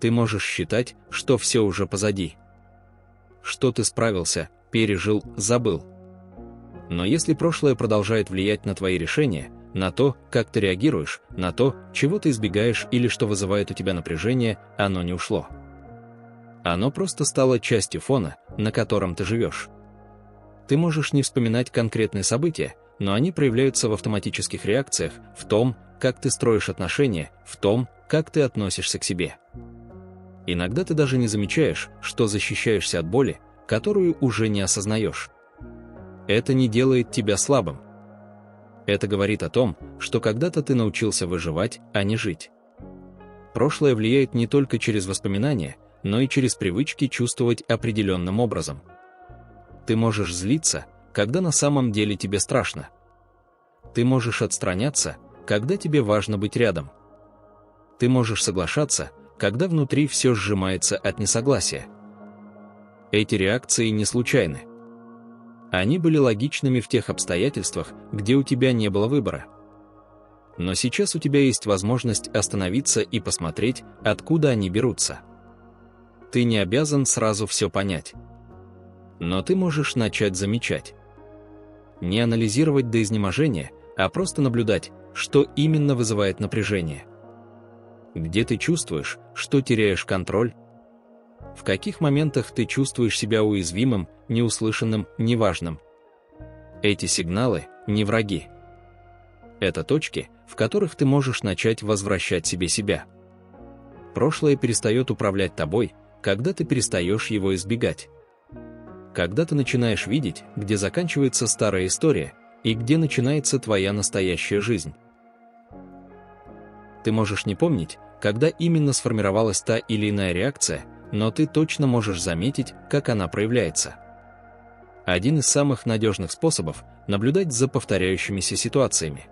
Ты можешь считать, что все уже позади. Что ты справился, пережил, забыл. Но если прошлое продолжает влиять на твои решения, на то, как ты реагируешь, на то, чего ты избегаешь или что вызывает у тебя напряжение, оно не ушло. Оно просто стало частью фона, на котором ты живешь. Ты можешь не вспоминать конкретные события, но они проявляются в автоматических реакциях, в том, как ты строишь отношения, в том, как ты относишься к себе. Иногда ты даже не замечаешь, что защищаешься от боли, которую уже не осознаешь. Это не делает тебя слабым. Это говорит о том, что когда-то ты научился выживать, а не жить. Прошлое влияет не только через воспоминания, но и через привычки чувствовать определенным образом. Ты можешь злиться, когда на самом деле тебе страшно. Ты можешь отстраняться, когда тебе важно быть рядом. Ты можешь соглашаться, когда внутри все сжимается от несогласия. Эти реакции не случайны. Они были логичными в тех обстоятельствах, где у тебя не было выбора. Но сейчас у тебя есть возможность остановиться и посмотреть, откуда они берутся. Ты не обязан сразу все понять. Но ты можешь начать замечать. Не анализировать до изнеможения, а просто наблюдать, что именно вызывает напряжение. Где ты чувствуешь, что теряешь контроль? В каких моментах ты чувствуешь себя уязвимым, неуслышанным, неважным? Эти сигналы не враги. Это точки, в которых ты можешь начать возвращать себе себя. Прошлое перестает управлять тобой, когда ты перестаешь его избегать. Когда ты начинаешь видеть, где заканчивается старая история и где начинается твоя настоящая жизнь. Ты можешь не помнить, когда именно сформировалась та или иная реакция, но ты точно можешь заметить, как она проявляется. Один из самых надежных способов – наблюдать за повторяющимися ситуациями.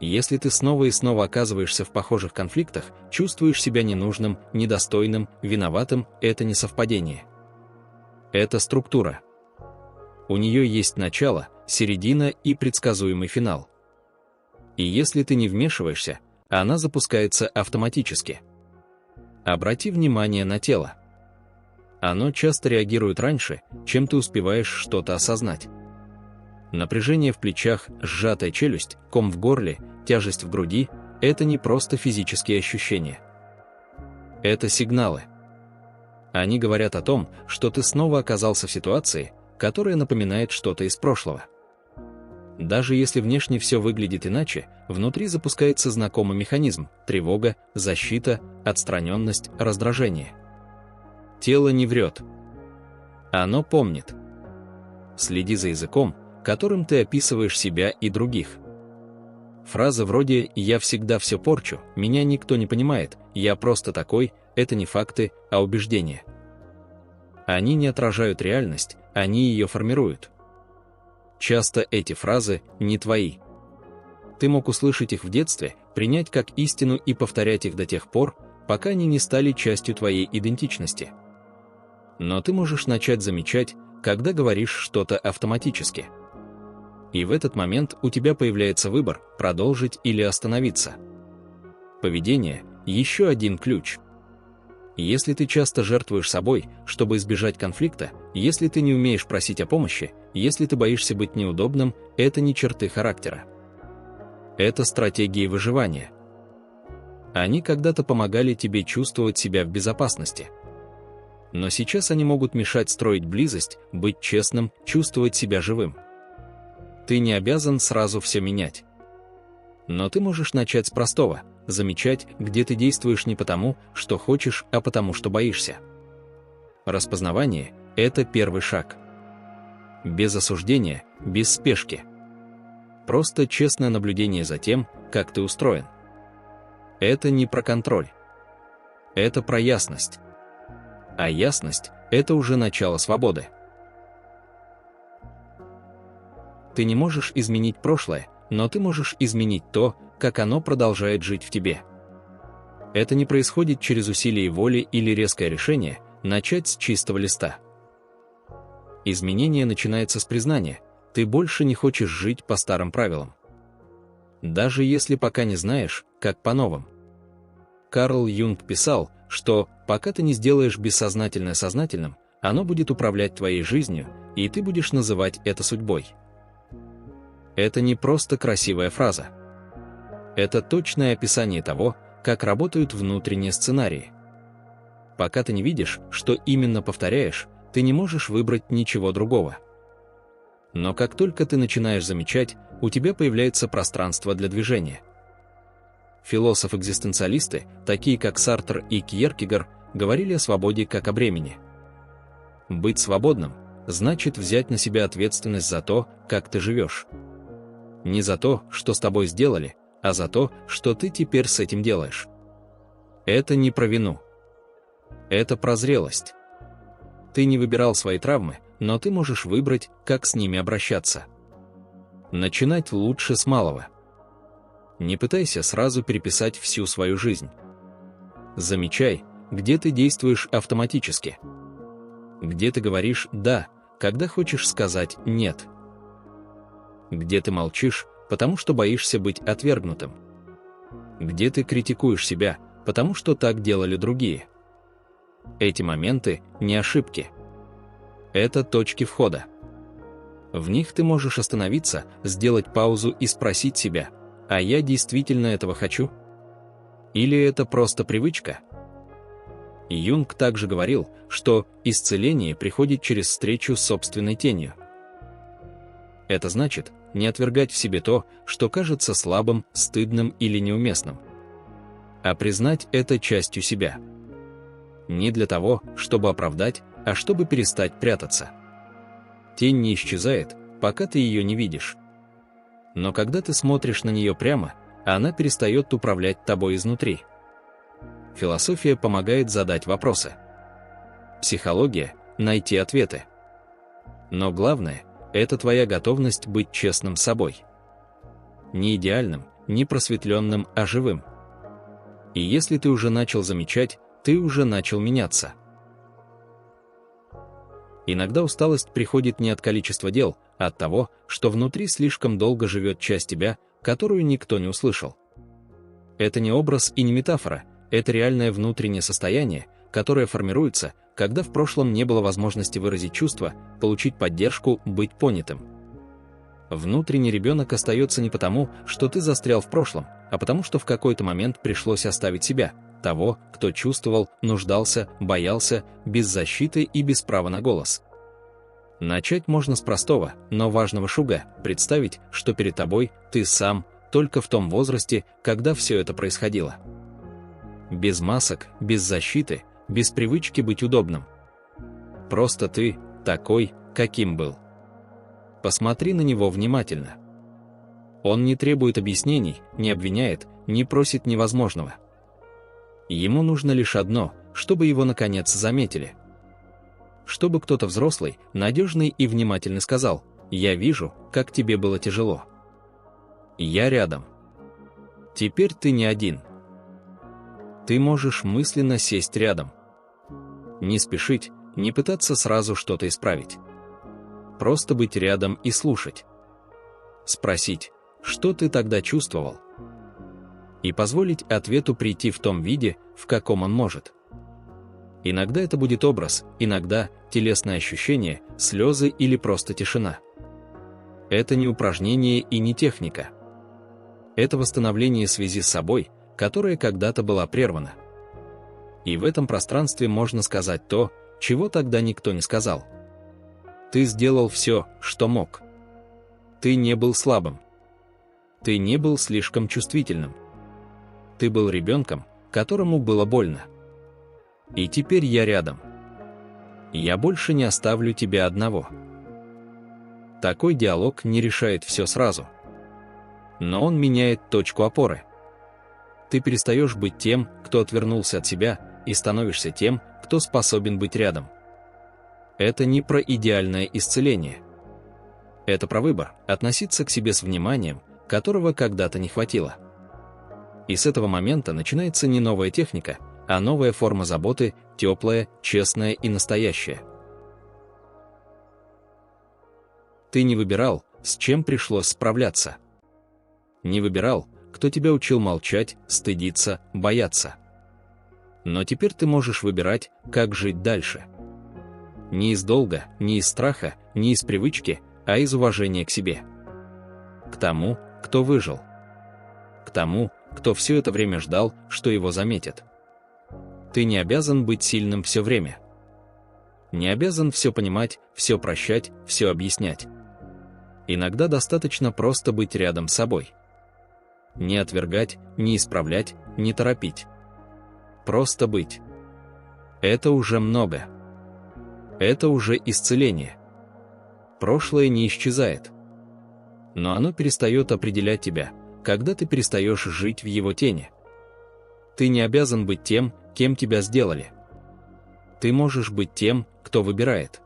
Если ты снова и снова оказываешься в похожих конфликтах, чувствуешь себя ненужным, недостойным, виноватым – это не совпадение. Это структура. У нее есть начало, середина и предсказуемый финал. И если ты не вмешиваешься, она запускается автоматически. Обрати внимание на тело. Оно часто реагирует раньше, чем ты успеваешь что-то осознать. Напряжение в плечах, сжатая челюсть, ком в горле, тяжесть в груди – это не просто физические ощущения. Это сигналы. Они говорят о том, что ты снова оказался в ситуации, которая напоминает что-то из прошлого. Даже если внешне все выглядит иначе, внутри запускается знакомый механизм – тревога, защита, отстраненность, раздражение. Тело не врет. Оно помнит. Следи за языком, которым ты описываешь себя и других. Фразы вроде «я всегда все порчу», «меня никто не понимает», «я просто такой» – это не факты, а убеждения. Они не отражают реальность, они ее формируют. Часто эти фразы не твои. Ты мог услышать их в детстве, принять как истину и повторять их до тех пор, пока они не стали частью твоей идентичности. Но ты можешь начать замечать, когда говоришь что-то автоматически. И в этот момент у тебя появляется выбор – продолжить или остановиться. Поведение – еще один ключ. Если ты часто жертвуешь собой, чтобы избежать конфликта, если ты не умеешь просить о помощи, если ты боишься быть неудобным, это не черты характера. Это стратегии выживания. Они когда-то помогали тебе чувствовать себя в безопасности. Но сейчас они могут мешать строить близость, быть честным, чувствовать себя живым. Ты не обязан сразу все менять. Но ты можешь начать с простого – замечать, где ты действуешь не потому, что хочешь, а потому, что боишься. Распознавание – это первый шаг. Без осуждения, без спешки. Просто честное наблюдение за тем, как ты устроен. Это не про контроль. Это про ясность. А ясность – это уже начало свободы. Ты не можешь изменить прошлое, но ты можешь изменить то, как оно продолжает жить в тебе. Это не происходит через усилие воли или резкое решение начать с чистого листа. Изменение начинается с признания: ты больше не хочешь жить по старым правилам. Даже если пока не знаешь, как по новым. Карл Юнг писал: что, пока ты не сделаешь бессознательное сознательным, оно будет управлять твоей жизнью, и ты будешь называть это судьбой. Это не просто красивая фраза. Это точное описание того, как работают внутренние сценарии. Пока ты не видишь, что именно повторяешь, ты не можешь выбрать ничего другого. Но как только ты начинаешь замечать, у тебя появляется пространство для движения. Философы-экзистенциалисты, такие как Сартр и Кьеркегор, говорили о свободе как о бремени. Быть свободным значит взять на себя ответственность за то, как ты живешь. Не за то, что с тобой сделали, а за то, что ты теперь с этим делаешь. Это не про вину. Это про зрелость. Ты не выбирал свои травмы, но ты можешь выбрать, как с ними обращаться. Начинать лучше с малого. Не пытайся сразу переписать всю свою жизнь. Замечай, где ты действуешь автоматически. Где ты говоришь «да», когда хочешь сказать «нет». Где ты молчишь, потому что боишься быть отвергнутым. Где ты критикуешь себя, потому что так делали другие. Эти моменты не ошибки. Это точки входа. В них ты можешь остановиться, сделать паузу и спросить себя: а я действительно этого хочу? Или это просто привычка? Юнг также говорил, что исцеление приходит через встречу с собственной тенью. Это значит не отвергать в себе то, что кажется слабым, стыдным или неуместным, а признать это частью себя. Не для того, чтобы оправдать, а чтобы перестать прятаться. Тень не исчезает, пока ты ее не видишь. Но когда ты смотришь на нее прямо, она перестает управлять тобой изнутри. Философия помогает задать вопросы. Психология – найти ответы. Но главное – это твоя готовность быть честным с собой. Не идеальным, не просветленным, а живым. И если ты уже начал замечать, ты уже начал меняться. Иногда усталость приходит не от количества дел, а от того, что внутри слишком долго живет часть тебя, которую никто не услышал. Это не образ и не метафора, это реальное внутреннее состояние, которое формируется, когда в прошлом не было возможности выразить чувства, получить поддержку, быть понятым. Внутренний ребенок остается не потому, что ты застрял в прошлом, а потому что в какой-то момент пришлось оставить себя, того, кто чувствовал, нуждался, боялся, без защиты и без права на голос. Начать можно с простого, но важного шага – представить, что перед тобой ты сам, только в том возрасте, когда все это происходило. Без масок, без защиты, без привычки быть удобным. Просто ты, такой, каким был. Посмотри на него внимательно. Он не требует объяснений, не обвиняет, не просит невозможного. Ему нужно лишь одно, чтобы его наконец заметили. Чтобы кто-то взрослый, надежный и внимательный сказал: «Я вижу, как тебе было тяжело. Я рядом. Теперь ты не один». Ты можешь мысленно сесть рядом. Не спешить, не пытаться сразу что-то исправить. Просто быть рядом и слушать. Спросить, что ты тогда чувствовал? И позволить ответу прийти в том виде, в каком он может. Иногда это будет образ, иногда телесное ощущение, слезы или просто тишина. Это не упражнение и не техника. Это восстановление связи с собой, которая когда-то была прервана. И в этом пространстве можно сказать то, чего тогда никто не сказал. Ты сделал все, что мог. Ты не был слабым. Ты не был слишком чувствительным. Ты был ребенком, которому было больно. И теперь я рядом. Я больше не оставлю тебя одного. Такой диалог не решает все сразу. Но он меняет точку опоры. Ты перестаешь быть тем, кто отвернулся от себя, и становишься тем, кто способен быть рядом. Это не про идеальное исцеление. Это про выбор, относиться к себе с вниманием, которого когда-то не хватило. И с этого момента начинается не новая техника, а новая форма заботы, теплая, честная и настоящая. Ты не выбирал, с чем пришлось справляться. Не выбирал, кто тебя учил молчать, стыдиться, бояться. Но теперь ты можешь выбирать, как жить дальше. Не из долга, не из страха, не из привычки, а из уважения к себе. К тому, кто выжил. К тому, кто все это время ждал, что его заметят. Ты не обязан быть сильным все время. Не обязан все понимать, все прощать, все объяснять. Иногда достаточно просто быть рядом с собой. Не отвергать, не исправлять, не торопить. Просто быть. Это уже много. Это уже исцеление. Прошлое не исчезает. Но оно перестает определять тебя, когда ты перестаешь жить в его тени. Ты не обязан быть тем, кем тебя сделали. Ты можешь быть тем, кто выбирает.